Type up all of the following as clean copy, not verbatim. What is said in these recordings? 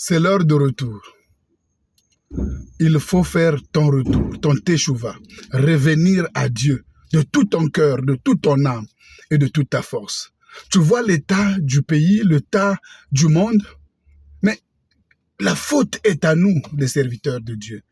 C'est l'heure de retour. Il faut faire ton retour, ton teshuva, revenir à Dieu de tout ton cœur, de toute ton âme et de toute ta force. Tu vois l'état du pays, l'état du monde, mais la faute est à nous, les serviteurs de Dieu.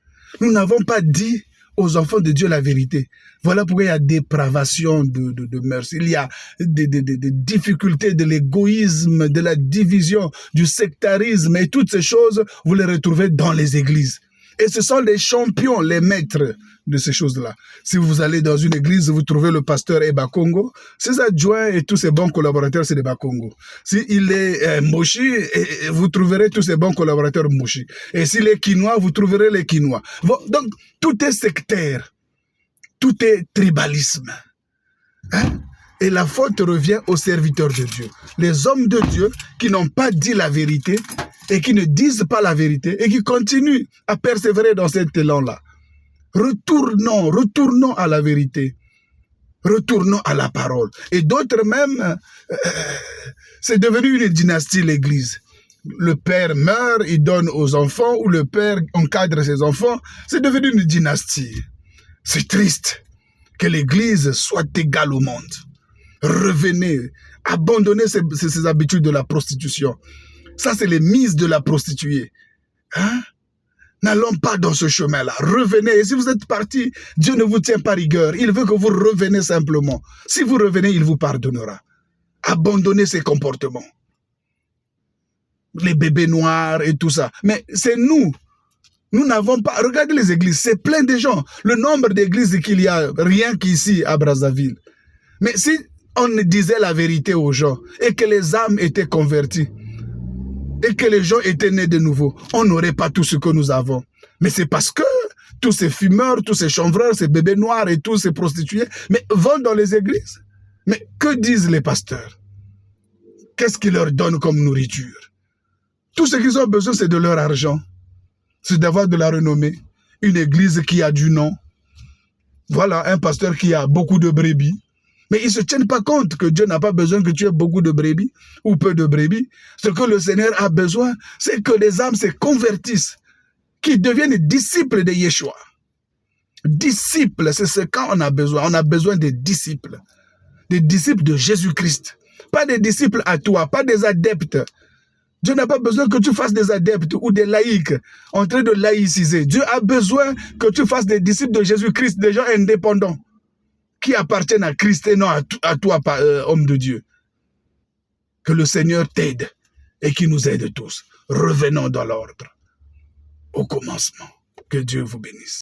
Nous n'avons pas dit aux enfants de Dieu la vérité. Voilà pourquoi il y a dépravation de mœurs. Il y a des difficultés de l'égoïsme, de la division, du sectarisme et toutes ces choses, vous les retrouvez dans les églises. Et ce sont les champions, les maîtres de ces choses-là. Si vous allez dans une église, vous trouvez le pasteur Eba Congo, ses adjoints et tous ses bons collaborateurs, c'est des Eba Congo. S'il est Moshi, vous trouverez tous ses bons collaborateurs Moshi. Et s'il est Quinois, vous trouverez les Quinois. Bon, donc, tout est sectaire. Tout est tribalisme. Hein? Et la faute revient aux serviteurs de Dieu. Les hommes de Dieu qui n'ont pas dit la vérité et qui ne disent pas la vérité et qui continuent à persévérer dans cet élan-là. Retournons à la vérité. Retournons à la parole. Et d'autres même, c'est devenu une dynastie, l'Église. Le père meurt, il donne aux enfants, ou le père encadre ses enfants. C'est devenu une dynastie. C'est triste que l'Église soit égale au monde. Revenez, abandonnez ces habitudes de la prostitution. Ça, c'est les mises de la prostituée. Hein? N'allons pas dans ce chemin-là. Revenez. Et si vous êtes parti, Dieu ne vous tient pas rigueur. Il veut que vous revenez simplement. Si vous revenez, il vous pardonnera. Abandonnez ces comportements. Les bébés noirs et tout ça. Mais c'est nous. Nous n'avons pas... Regardez les églises, c'est plein de gens. Le nombre d'églises qu'il y a, rien qu'ici à Brazzaville. Mais si on disait la vérité aux gens et que les âmes étaient converties, et que les gens étaient nés de nouveau, on n'aurait pas tout ce que nous avons. Mais c'est parce que tous ces fumeurs, tous ces chanvreurs, ces bébés noirs et tous ces prostituées, mais vont dans les églises. Mais que disent les pasteurs? Qu'est-ce qu'ils leur donnent comme nourriture? Tout ce qu'ils ont besoin, c'est de leur argent. C'est d'avoir de la renommée. Une église qui a du nom. Voilà, un pasteur qui a beaucoup de brebis. Mais ils ne se tiennent pas compte que Dieu n'a pas besoin que tu aies beaucoup de brebis ou peu de brebis. Ce que le Seigneur a besoin, c'est que les âmes se convertissent, qu'ils deviennent disciples de Yeshua. Disciples, c'est ce qu'on a besoin. On a besoin des disciples de Jésus-Christ. Pas des disciples à toi, pas des adeptes. Dieu n'a pas besoin que tu fasses des adeptes ou des laïcs en train de laïciser. Dieu a besoin que tu fasses des disciples de Jésus-Christ, des gens indépendants, qui appartiennent à Christ et non à toi, homme de Dieu. Que le Seigneur t'aide et qu'il nous aide tous. Revenons dans l'ordre au commencement. Que Dieu vous bénisse.